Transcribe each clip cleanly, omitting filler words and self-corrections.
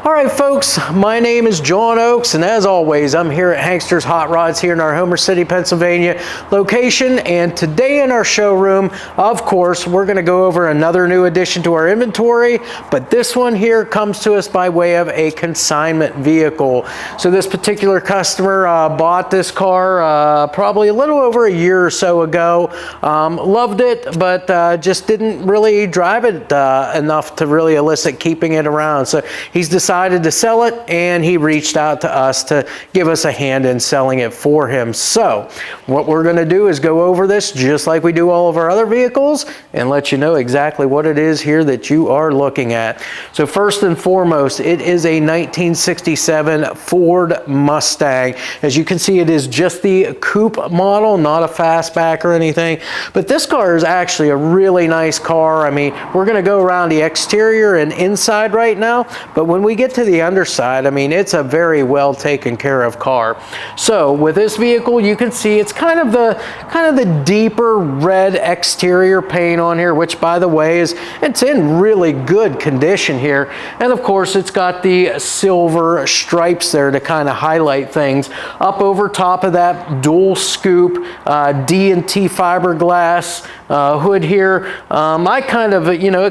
All right, folks, my name is John Oakes, and as always, I'm here at Hankster's Hot Rods here in our Homer City, Pennsylvania location. And today in our showroom, of course, we're going to go over another new addition to our inventory, but this one here comes to us by way of a consignment vehicle. So this particular customer bought this car probably a little over a year or so ago. Loved it, but just didn't really drive it enough to really elicit keeping it around. So he's decided to sell it, and he reached out to us to give us a hand in selling it for him. So what we're going to do is go over this just like we do all of our other vehicles and let you know exactly what it is here that you are looking at. So first and foremost, it is a 1967 Ford Mustang. As you can see, it is just the coupe model, not a fastback or anything, but this car is actually a really nice car. I mean, we're going to go around the exterior and inside right now, but when we get to the underside, I mean, it's a very well taken care of car. So with this vehicle, you can see it's kind of the deeper red exterior paint on here, which by the way it's in really good condition here. And of course, it's got the silver stripes there to kind of highlight things. Up over top of that, dual scoop D&T fiberglass hood here. It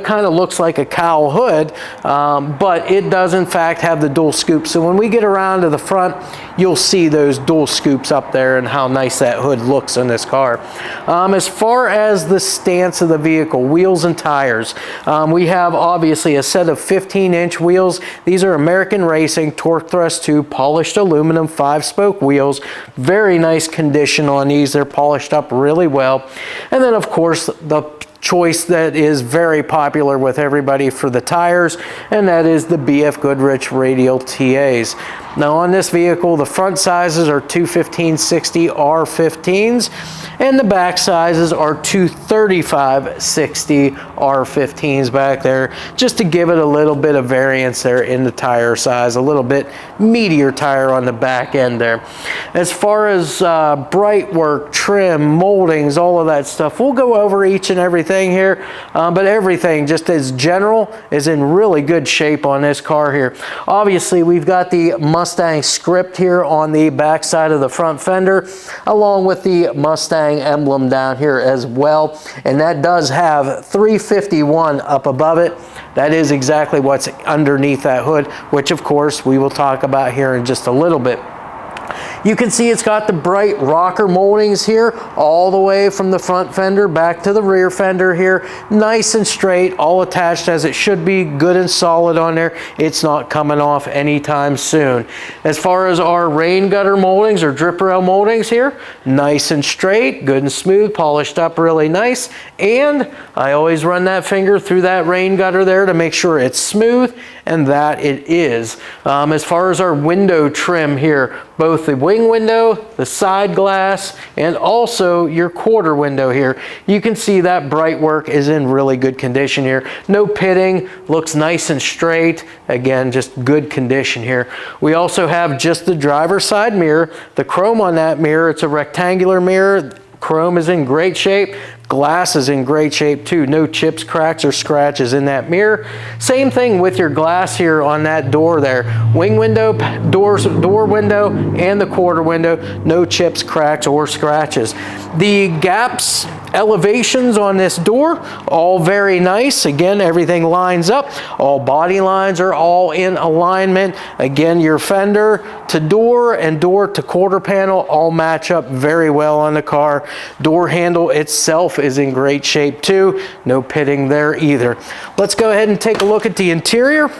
kind of looks like a cowl hood, but it does in fact have the dual scoop. So when we get around to the front, you'll see those dual scoops up there and how nice that hood looks on this car. As far as the stance of the vehicle, wheels and tires, we have obviously a set of 15-inch wheels. These are American Racing Torque Thrust 2 polished aluminum 5-spoke wheels. Very nice condition on these. They're polished up really well. And then of course the choice that is very popular with everybody for the tires, and that is the BFGoodrich Radial TAs. Now on this vehicle, the front sizes are 215/60 R15s, and the back sizes are 235/60 R15s back there, just to give it a little bit of variance there in the tire size, a little bit meatier tire on the back end there. As far as bright work, trim, moldings, all of that stuff, we'll go over each and everything here, but everything just as general is in really good shape on this car here. Obviously, we've got the Mustang script here on the back side of the front fender, along with the Mustang emblem down here as well, and that does have 351 up above it. That is exactly what's underneath that hood, which of course we will talk about here in just a little bit. You can see it's got the bright rocker moldings here, all the way from the front fender back to the rear fender here. Nice and straight, all attached as it should be, good and solid on there. It's not coming off anytime soon. As far as our rain gutter moldings or drip rail moldings here, nice and straight, good and smooth, polished up really nice. And I always run that finger through that rain gutter there to make sure it's smooth, and that it is. As far as our window trim here, both the wing window, the side glass, and also your quarter window here, you can see that bright work is in really good condition here. No pitting, looks nice and straight. Again, just good condition here. We also have just the driver's side mirror. The chrome on that mirror, it's a rectangular mirror. Chrome is in great shape. Glass is in great shape too. No chips, cracks, or scratches in that mirror. Same thing with your glass here on that door there. Wing window, door window, and the quarter window. No chips, cracks, or scratches. The gaps, elevations on this door, all very nice. Again, everything lines up. All body lines are all in alignment. Again, your fender to door and door to quarter panel all match up very well on the car. Door handle itself is in great shape too. No pitting there either. Let's go ahead and take a look at the interior.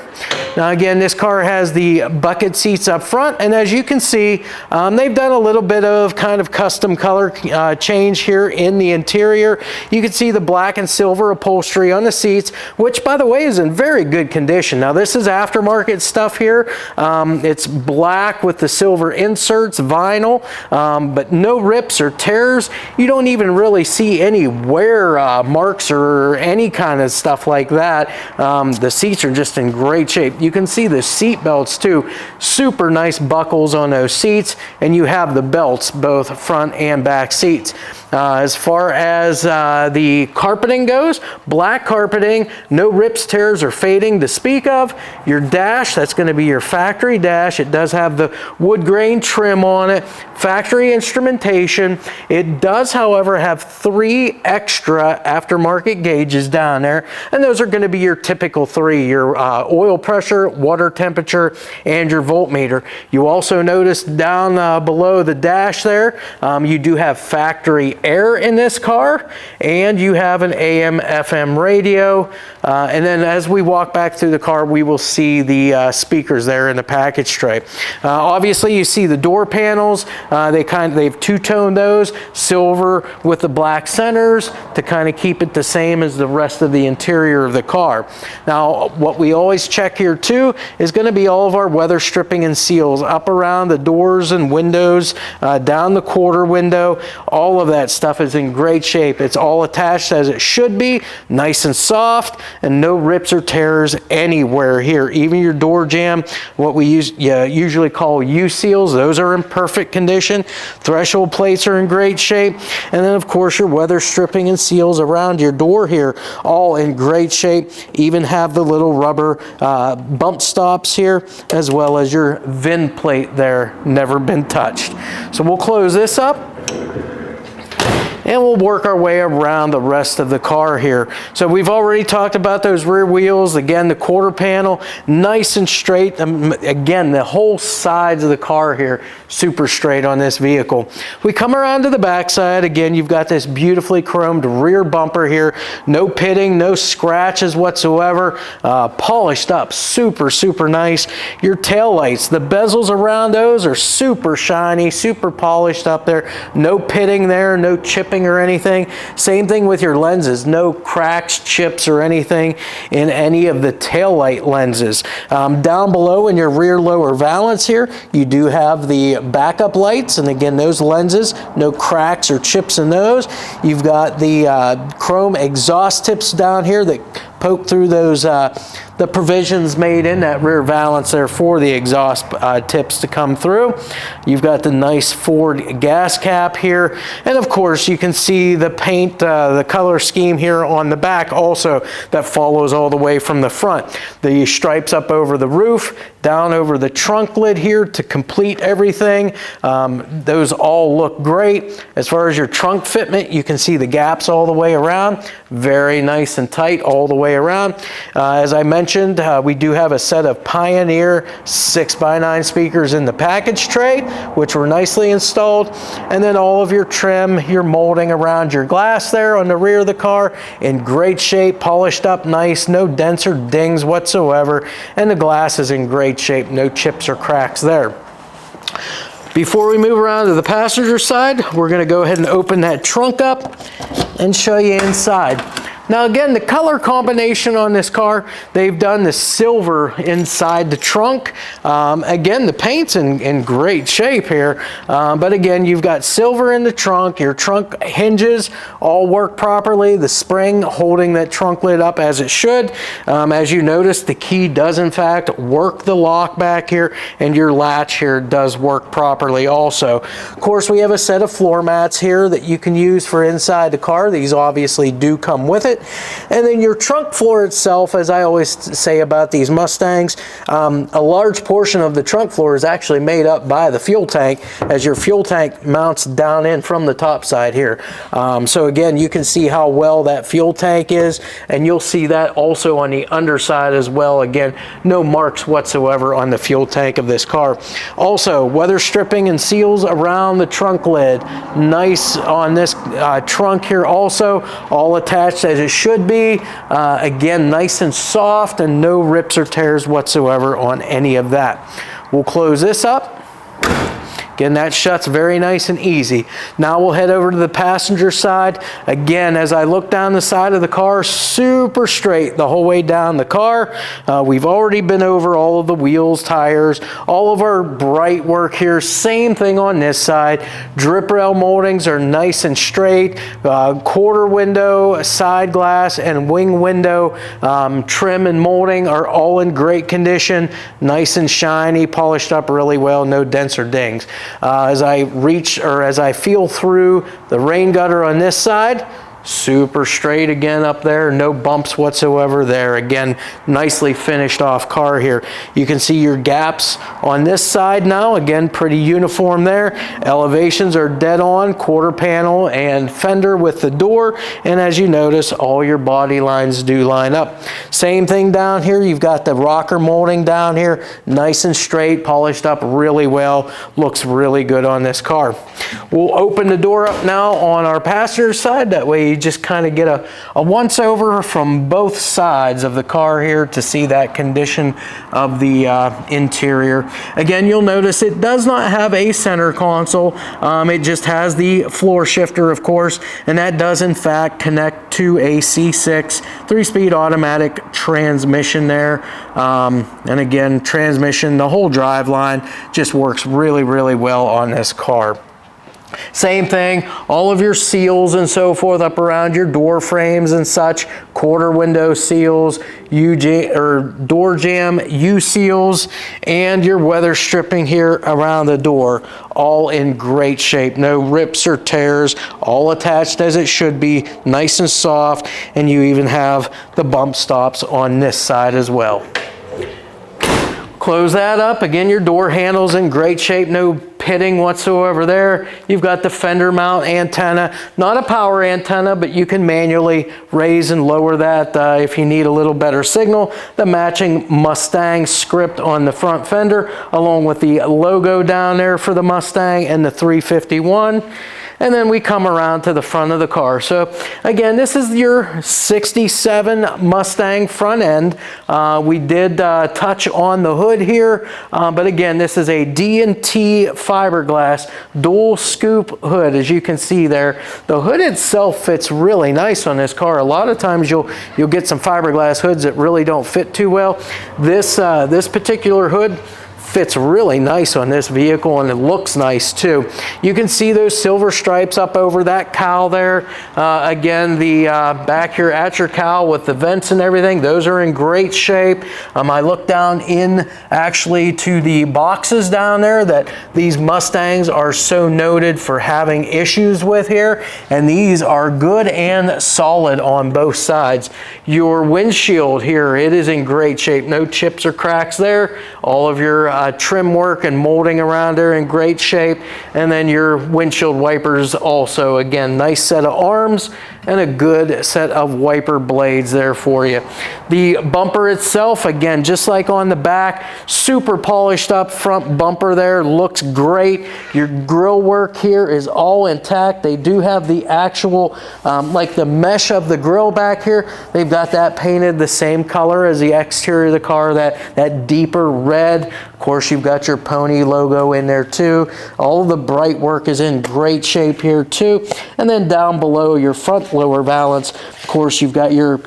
Now again, this car has the bucket seats up front, and as you can see, they've done a little bit of kind of custom color change here in the interior. You can see the black and silver upholstery on the seats, which by the way is in very good condition. Now this is aftermarket stuff here. It's black with the silver inserts, vinyl, but no rips or tears. You don't even really see any wear marks or any kind of stuff like that. The seats are just in great shape. You can see the seat belts too. Super nice buckles on those seats, and you have the belts both front and back seats. As far as the carpeting goes, black carpeting, no rips, tears, or fading to speak of. Your dash, that's going to be your factory dash. It does have the wood grain trim on it, factory instrumentation. It does, however, have 3 extra aftermarket gauges down there, and those are going to be your typical 3, your oil pressure, water temperature, and your voltmeter. You also notice down below the dash there, you do have factory air in this car, and you have an AM FM radio, and then as we walk back through the car, we will see the speakers there in the package tray. Obviously, you see the door panels. They've two-toned those, silver with the black centers to kind of keep it the same as the rest of the interior of the car. Now, what we always check here too is going to be all of our weather stripping and seals up around the doors and windows, down the quarter window. All of that stuff is in great shape. It's all attached as it should be, nice and soft, and no rips or tears anywhere here. Even your door jamb, what we usually call U-seals, those are in perfect condition. Threshold plates are in great shape. And then of course your weather stripping and seals around your door here, all in great shape. Even have the little rubber bump stops here, as well as your VIN plate there, never been touched. So we'll close this up, and we'll work our way around the rest of the car here. So we've already talked about those rear wheels. Again, the quarter panel, nice and straight. Again, the whole sides of the car here, super straight on this vehicle. We come around to the back side. Again, you've got this beautifully chromed rear bumper here. No pitting, no scratches whatsoever. Polished up, super, super nice. Your tail lights, the bezels around those are super shiny, super polished up there. No pitting there, no chipping or anything. Same thing with your lenses. No cracks, chips, or anything in any of the tail light lenses. Down below in your rear lower valance here, you do have the backup lights, and again, those lenses, no cracks or chips in those. You've got the chrome exhaust tips down here that poke through those the provisions made in that rear valance there for the exhaust tips to come through. You've got the nice Ford gas cap here, and of course you can see the paint, the color scheme here on the back also that follows all the way from the front. The stripes up over the roof, down over the trunk lid here to complete everything. Those all look great. As far as your trunk fitment, you can see the gaps all the way around. Very nice and tight all the way around. As I mentioned, we do have a set of Pioneer 6x9 speakers in the package tray, which were nicely installed. And then all of your trim, your molding around your glass there on the rear of the car in great shape, polished up nice, no dents or dings whatsoever. And the glass is in great shape, no chips or cracks there. Before we move around to the passenger side, we're going to go ahead and open that trunk up and show you inside. Now again, the color combination on this car, they've done the silver inside the trunk. Again, the paint's in great shape here, but again, you've got silver in the trunk. Your trunk hinges all work properly. The spring holding that trunk lid up as it should. As you notice, the key does in fact work the lock back here, and your latch here does work properly also. Of course, we have a set of floor mats here that you can use for inside the car. These obviously do come with it. And then your trunk floor itself, as I always say about these Mustangs, a large portion of the trunk floor is actually made up by the fuel tank, as your fuel tank mounts down in from the top side here. So again, you can see how well that fuel tank is, and you'll see that also on the underside as well. Again, no marks whatsoever on the fuel tank of this car. Also, weather stripping and seals around the trunk lid. Nice on this trunk here also, all attached as it should be. Again, nice and soft and no rips or tears whatsoever on any of that. We'll close this up. Again, that shuts very nice and easy. Now we'll head over to the passenger side. Again, as I look down the side of the car, super straight the whole way down the car. We've already been over all of the wheels, tires, all of our bright work here. Same thing on this side. Drip rail moldings are nice and straight. Quarter window, side glass, and wing window trim and molding are all in great condition. Nice and shiny, polished up really well, no dents or dings. As I feel through the rain gutter on this side, super straight again up there, no bumps whatsoever there. Again, nicely finished off car here. You can see your gaps on this side now, again, pretty uniform there. Elevations are dead on, quarter panel and fender with the door, and as you notice, all your body lines do line up. Same thing down here, you've got the rocker molding down here, nice and straight, polished up really well, looks really good on this car. We'll open the door up now on our passenger side, that way you just kind of get a once over from both sides of the car here to see that condition of the interior. Again, you'll notice it does not have a center console. It just has the floor shifter, of course, and that does in fact connect to a C6 3-speed automatic transmission there. And again, transmission, the whole drive line just works really, really well on this car. Same thing, all of your seals and so forth up around your door frames and such, quarter window seals, door jamb U-seals, and your weather stripping here around the door, all in great shape. No rips or tears, all attached as it should be, nice and soft, and you even have the bump stops on this side as well. Close that up. Again, your door handle's in great shape, no pitting whatsoever there. You've got the fender mount antenna, not a power antenna, but you can manually raise and lower that if you need a little better signal. The matching Mustang script on the front fender, along with the logo down there for the Mustang and the 351. And then we come around to the front of the car. So again, this is your 67 Mustang front end. We did touch on the hood here, but again, this is a D&T fiberglass dual scoop hood. As you can see there, the hood itself fits really nice on this car. A lot of times you'll get some fiberglass hoods that really don't fit too well. This particular hood fits really nice on this vehicle, and it looks nice too. You can see those silver stripes up over that cowl there. Again, the back here at your cowl with the vents and everything, those are in great shape. I looked down in actually to the boxes down there that these Mustangs are so noted for having issues with here, and these are good and solid on both sides. Your windshield here, it is in great shape, no chips or cracks there. All of your trim work and molding around there in great shape, and then your windshield wipers also, again, nice set of arms and a good set of wiper blades there for you. The bumper itself, again, just like on the back, super polished up front bumper there, looks great. Your grille work here is all intact. They do have the actual, like the mesh of the grille back here, they've got that painted the same color as the exterior of the car, that deeper red. Of course, you've got your Pony logo in there too. All of the bright work is in great shape here too. And then down below your front lower valance, of course, you've got your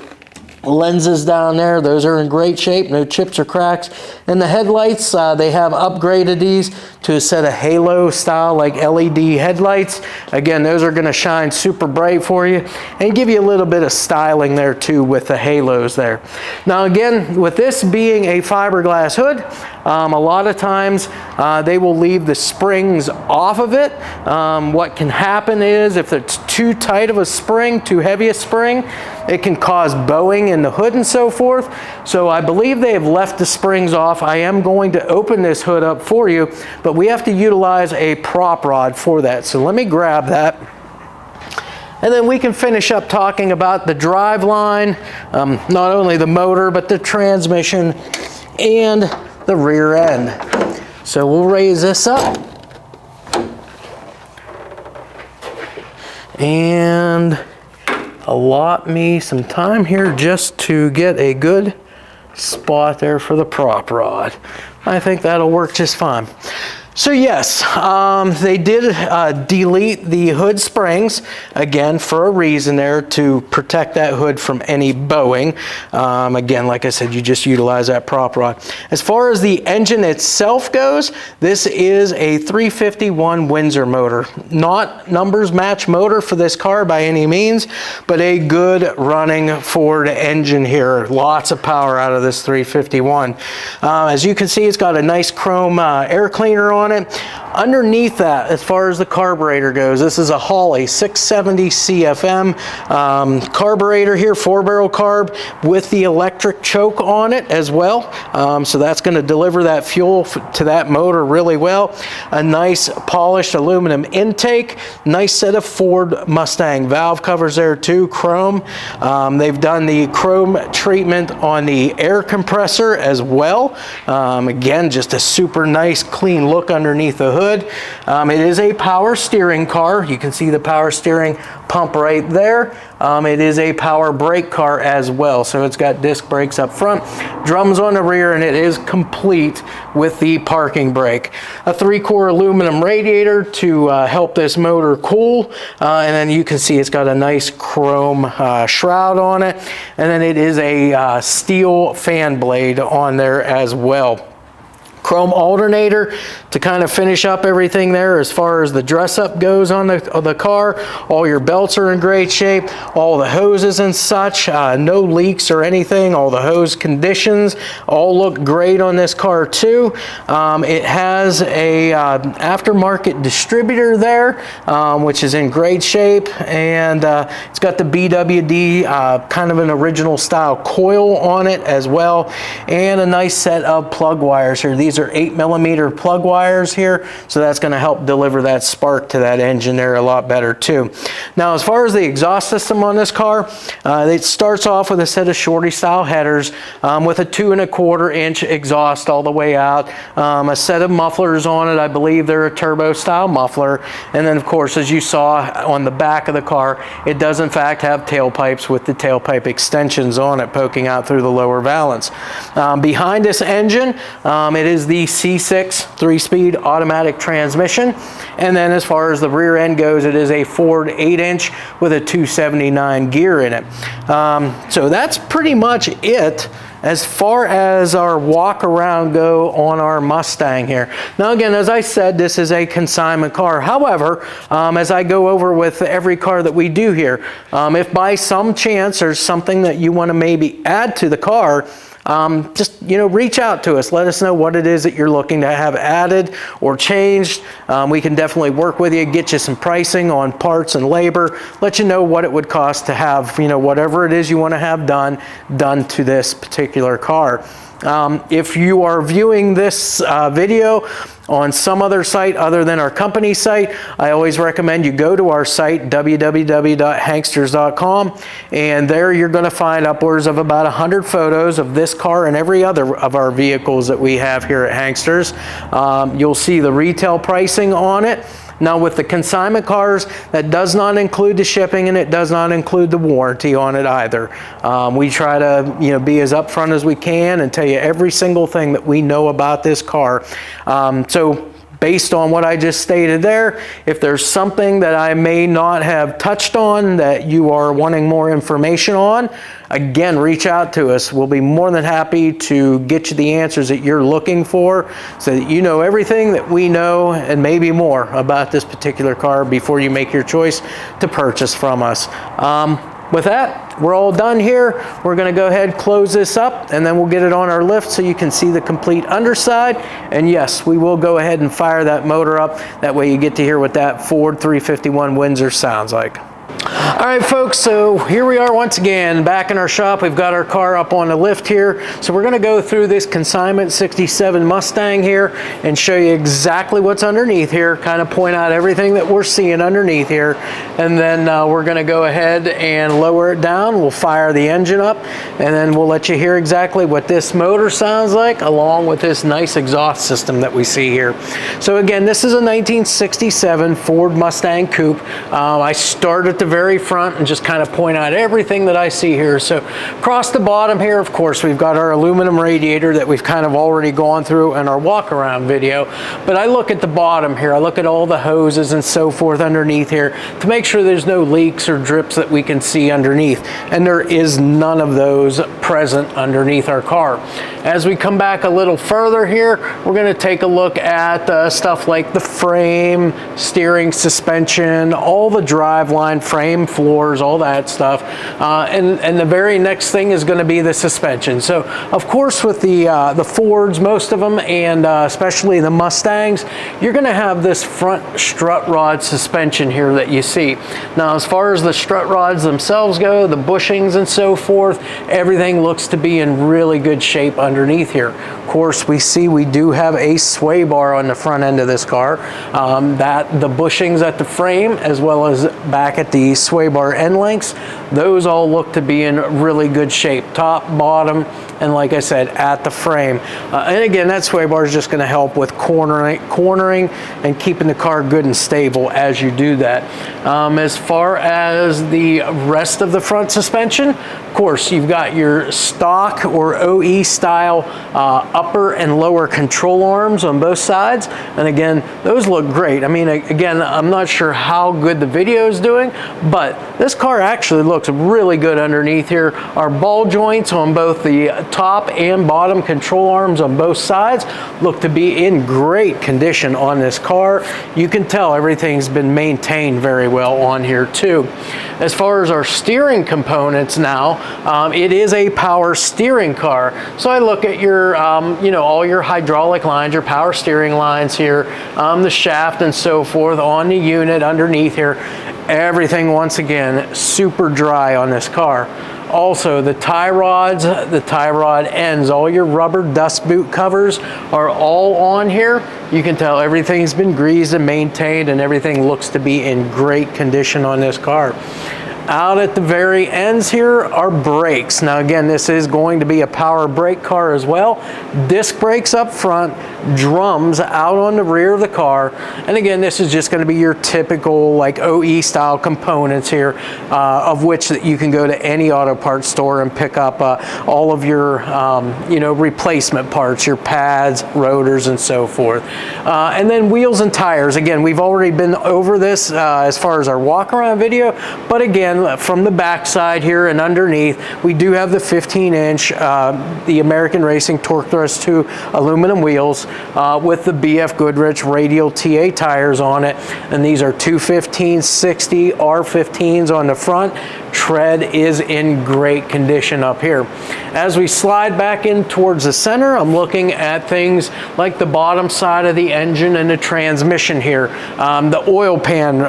lenses down there. Those are in great shape, no chips or cracks. And the headlights, they have upgraded these to a set of halo style, like LED headlights. Again, those are going to shine super bright for you and give you a little bit of styling there too with the halos there. Now again, with this being a fiberglass hood, a lot of times they will leave the springs off of it. What can happen is if it's too tight of a spring, too heavy a spring, it can cause bowing in the hood and so forth. So I believe they have left the springs off. I am going to open this hood up for you, but we have to utilize a prop rod for that. So let me grab that. And then we can finish up talking about the drive line, not only the motor, but the transmission and the rear end. So we'll raise this up. And allot me some time here just to get a good spot there for the prop rod. I think that'll work just fine. So yes, they did delete the hood springs, again, for a reason there, to protect that hood from any bowing. Again, like I said, you just utilize that prop rod. As far as the engine itself goes, this is a 351 Windsor motor. Not numbers match motor for this car by any means, but a good running Ford engine here. Lots of power out of this 351. As you can see, it's got a nice chrome air cleaner on it. Underneath that, as far as the carburetor goes, this is a Holley 670 CFM carburetor here, 4-barrel carb with the electric choke on it as well. So that's going to deliver that fuel to that motor really well. A nice polished aluminum intake, nice set of Ford Mustang valve covers there too, chrome. They've done the chrome treatment on the air compressor as well. Again, just a super nice clean look underneath the hood. It is a power steering car. You can see the power steering pump right there. It is a power brake car as well, so it's got disc brakes up front, drums on the rear, and it is complete with the parking brake. A 3-core aluminum radiator to help this motor cool, and then you can see it's got a nice chrome shroud on it, and then it is a steel fan blade on there as well. Chrome alternator to kind of finish up everything there as far as the dress up goes on the car. All your belts are in great shape, all the hoses and such, no leaks or anything. All the hose conditions all look great on this car too. It has a aftermarket distributor there, which is in great shape, and it's got the BWD kind of an original style coil on it as well, and a nice set of plug wires here. These are 8mm plug wires here, so that's going to help deliver that spark to that engine there a lot better too. Now, as far as the exhaust system on this car, it starts off with a set of shorty style headers with a 2¼ inch exhaust all the way out, a set of mufflers on it. I believe they're a turbo style muffler, and then of course, as you saw on the back of the car, it does in fact have tailpipes with the tailpipe extensions on it poking out through the lower valance. Behind this engine, it is the C6 3-speed automatic transmission, and then as far as the rear end goes, it is a Ford 8-inch with a 279 gear in it. So that's pretty much it as far as our walk around go on our Mustang here. Now again, as I said, this is a consignment car. However, as I go over with every car that we do here, if by some chance there's something that you want to maybe add to the car, just, you know, reach out to us. Let us know what it is that you're looking to have added or changed. We can definitely work with you, get you some pricing on parts and labor, let you know what it would cost to have, you know, whatever it is you want to have done to this particular car. If you are viewing this video on some other site other than our company site, I always recommend you go to our site, www.hanksters.com, and there you're going to find upwards of about 100 photos of this car and every other of our vehicles that we have here at Hanksters. You'll see the retail pricing on it. Now with the consignment cars, that does not include the shipping, and it does not include the warranty on it either. We try to, you know, be as upfront as we can and tell you every single thing that we know about this car. So based on what I just stated there, if there's something that I may not have touched on that you are wanting more information on, again, reach out to us. We'll be more than happy to get you the answers that you're looking for so that you know everything that we know and maybe more about this particular car before you make your choice to purchase from us. With that, we're all done here. We're going to go ahead and close this up, and then we'll get it on our lift so you can see the complete underside. And yes, we will go ahead and fire that motor up. That way you get to hear what that Ford 351 Windsor sounds like. All right, folks, so here we are once again back in our shop. We've got our car up on the lift here. So we're going to go through this consignment 67 Mustang here and show you exactly what's underneath here, kind of point out everything that we're seeing underneath here. And then we're going to go ahead and lower it down. We'll fire the engine up, and then we'll let you hear exactly what this motor sounds like along with this nice exhaust system that we see here. So again, this is a 1967 Ford Mustang Coupe. I start at the very front and just kind of point out everything that I see here. So across the bottom here, of course, we've got our aluminum radiator that we've kind of already gone through in our walk around video. But I look at the bottom here, I look at all the hoses and so forth underneath here to make sure there's no leaks or drips that we can see underneath. And there is none of those present underneath our car. As we come back a little further here, we're going to take a look at stuff like the frame, steering, suspension, all the drive line frame, floors, all that stuff. And the very next thing is going to be the suspension. So of course with the Fords, most of them, and especially the Mustangs, you're going to have this front strut rod suspension here that you see. Now as far as the strut rods themselves go, the bushings and so forth, everything looks to be in really good shape underneath here. Of course we do have a sway bar on the front end of this car. That the bushings at the frame as well as back at the sway bar end links, those all look to be in really good shape, top, bottom, and like I said, at the frame. And again, that sway bar is just going to help with cornering and keeping the car good and stable as you do that. As far as the rest of the front suspension, of course, you've got your stock or OE style upper and lower control arms on both sides. And again, those look great. I mean, again, I'm not sure how good the video is doing, but this car actually looks really good underneath here. Our ball joints on both the top and bottom control arms on both sides look to be in great condition on this car. You can tell everything's been maintained very well on here too. As far as our steering components now, it is a power steering car. So I look at your, you know, all your hydraulic lines, your power steering lines here, the shaft and so forth on the unit underneath here. Everything, once again, super dry on this car. Also, the tie rods, the tie rod ends, all your rubber dust boot covers are all on here. You can tell everything's been greased and maintained, and everything looks to be in great condition on this car. Out at the very ends here are brakes. Now again, this is going to be a power brake car as well. Disc brakes up front, drums out on the rear of the car. And again, this is just going to be your typical like OE style components here, of which that you can go to any auto parts store and pick up all of your you know, replacement parts, your pads, rotors, and so forth. And then wheels and tires. Again, we've already been over this as far as our walk around video, but again, from the back side here and underneath, we do have the 15-inch the American Racing Torq Thrust 2 aluminum wheels with the BFGoodrich Radial TA tires on it, and these are 215/60 R15s on the front. Tread is in great condition up here. As we slide back in towards the center, I'm looking at things like the bottom side of the engine and the transmission here, the oil pan,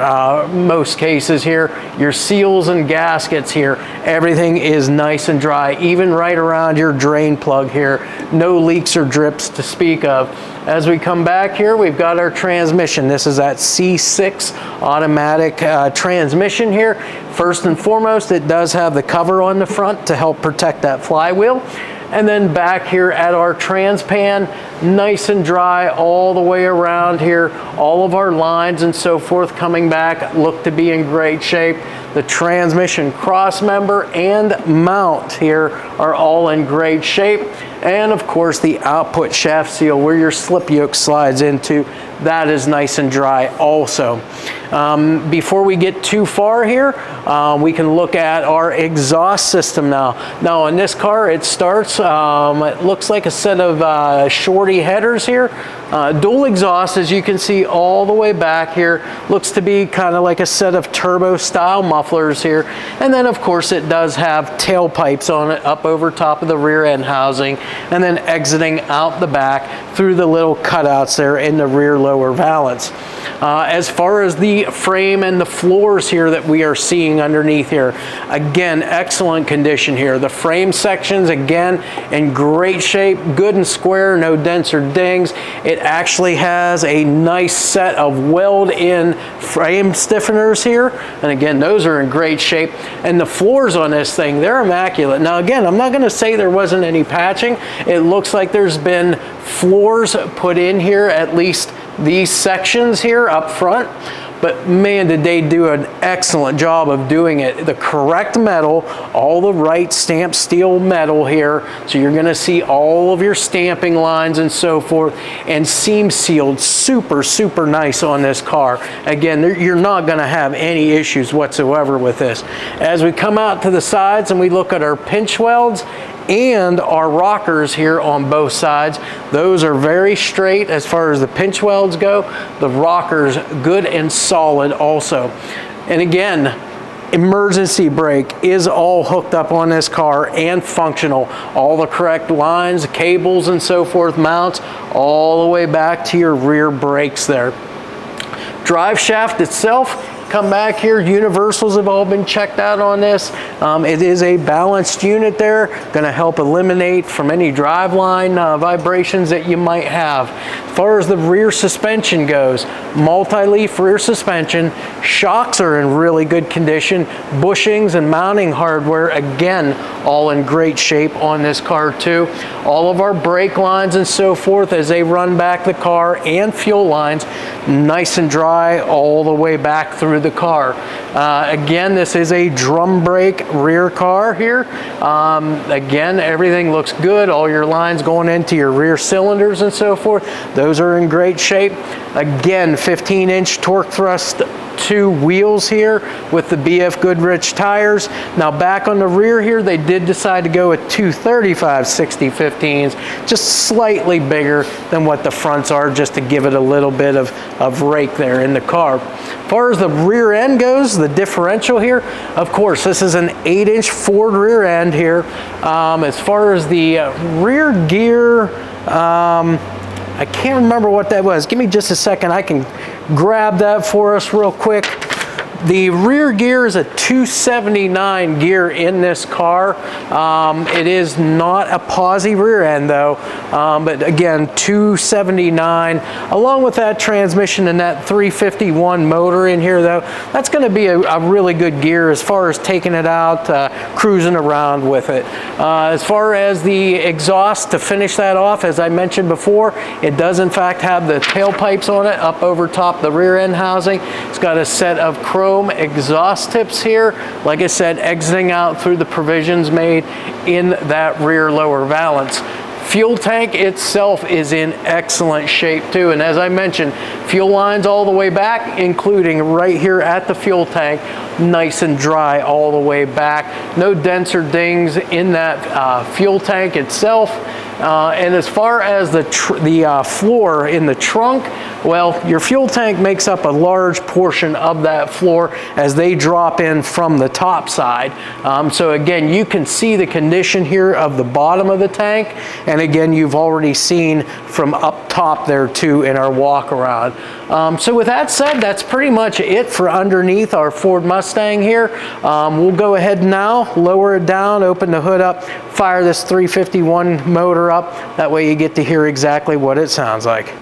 most cases here, your seals and gaskets here, everything is nice and dry, even right around your drain plug here. No leaks or drips to speak of. As we come back here, we've got our transmission. This is that C6 automatic transmission here. First and foremost, it does have the cover on the front to help protect that flywheel. And then back here at our trans pan, nice and dry all the way around here. All of our lines and so forth coming back look to be in great shape. The transmission cross member and mount here are all in great shape. And of course the output shaft seal where your slip yoke slides into, that is nice and dry also. Before we get too far here, we can look at our exhaust system now. Now on this car, it starts, it looks like a set of shorty headers here. Dual exhaust, as you can see all the way back here, looks to be kind of like a set of turbo style mufflers here. And then of course it does have tailpipes on it up over top of the rear end housing, and then exiting out the back through the little cutouts there in the rear lower valance. As far as the frame and the floors here that we are seeing underneath here, again, excellent condition here. The frame sections, again, in great shape, good and square, no dents or dings. It actually has a nice set of weld-in frame stiffeners here, and again, those are in great shape. And the floors on this thing, they're immaculate. Now again, I'm not going to say there wasn't any patching. It looks like there's been floors put in here, at least these sections here up front, but man, did they do an excellent job of doing it. The correct metal, all the right stamped steel metal here, so you're going to see all of your stamping lines and so forth, and seam sealed, super nice on this car. Again, you're not going to have any issues whatsoever with this. As we come out to the sides and we look at our pinch welds and our rockers here on both sides, those are very straight as far as the pinch welds go. The rockers good and solid also. And again, emergency brake is all hooked up on this car and functional. All the correct lines, cables and so forth, mounts all the way back to your rear brakes there. Drive shaft itself, come back here, universals have all been checked out on this. It is a balanced unit there, gonna help eliminate from any driveline vibrations that you might have. As far as the rear suspension goes, multi-leaf rear suspension, shocks are in really good condition, bushings and mounting hardware, again, all in great shape on this car too. All of our brake lines and so forth as they run back the car, and fuel lines, nice and dry all the way back through the car. Again, this is a drum brake rear car here. Again, everything looks good. All your lines going into your rear cylinders and so forth, those are in great shape. Again, 15-inch torque thrust 2 wheels here with the BFGoodrich tires. Now back on the rear here, they did decide to go with 235/60/15s, just slightly bigger than what the fronts are, just to give it a little bit of rake there in the car. As far as the rear end goes, the differential here, of course, this is an 8-inch Ford rear end here. As far as the rear gear, I can't remember what that was. Give me just a second, I can grab that for us real quick. The rear gear is a 279 gear in this car. It is not a posi rear end though, but again, 279. Along with that transmission and that 351 motor in here though, that's gonna be a really good gear as far as taking it out, cruising around with it. As far as the exhaust, to finish that off, as I mentioned before, it does in fact have the tailpipes on it up over top the rear end housing. It's got a set of chrome exhaust tips here, like I said, exiting out through the provisions made in that rear lower valance. Fuel tank itself is in excellent shape too, and as I mentioned, fuel lines all the way back, including right here at the fuel tank, nice and dry all the way back. No dents or dings in that fuel tank itself. And as far as the floor in the trunk, well, your fuel tank makes up a large portion of that floor as they drop in from the top side. So again, you can see the condition here of the bottom of the tank. And again, you've already seen from up top there too in our walk around. So with that said, that's pretty much it for underneath our Ford Mustang here. We'll go ahead now, lower it down, open the hood up, fire this 351 motor up. That way you get to hear exactly what it sounds like.